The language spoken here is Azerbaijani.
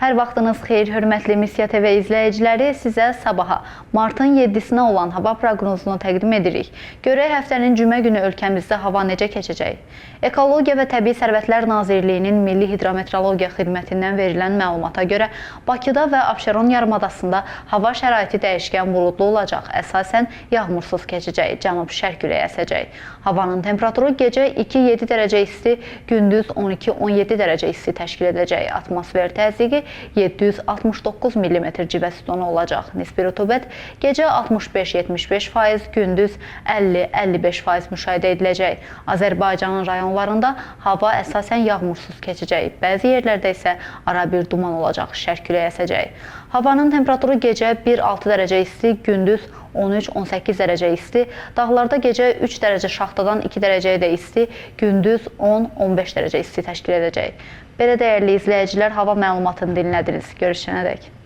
Hər vaxtınız xeyir, hörmətli Misya TV izləyiciləri, sizə sabaha, martın 7-sinə olan hava proqnozunu təqdim edirik. Görək həftənin cümə günü ölkəmizdə hava necə keçəcək? Ekologiya və Təbii Sərvətlər Nazirliyinin Milli Hidrometeorologiya Xidmətindən verilən məlumata görə Bakıda və Abşeron yarımadasında hava şəraiti dəyişkən buludlu olacaq, əsasən yağmursuz keçəcək, cənub-şərq küləyi əsəcək. Havanın temperaturu gecə 2-7 dərəcə isti, gündüz 12-17 dərəcə isti təşkil edəcək. Atmosfer təzyiqi 769 mm civə sütunu olacaq. Nisbi rütubət gecə 65-75%, gündüz 50-55% müşahidə ediləcək. Azərbaycanın rayonlarında hava əsasən yağmursuz keçəcək. Bəzi yerlərdə isə arabir duman olacaq, şərq küləyi əsəcək. Havanın temperaturu gecə 1-6 dərəcə isti, gündüz 13-18 dərəcə isti, dağlarda gecə 3 dərəcə şaxtadan 2 dərəcəyə də isti, gündüz 10-15 dərəcə isti təşkil edəcək. Belə dəyərli izləyicilər, hava məlumatını dinlədiniz. Görüşənədək.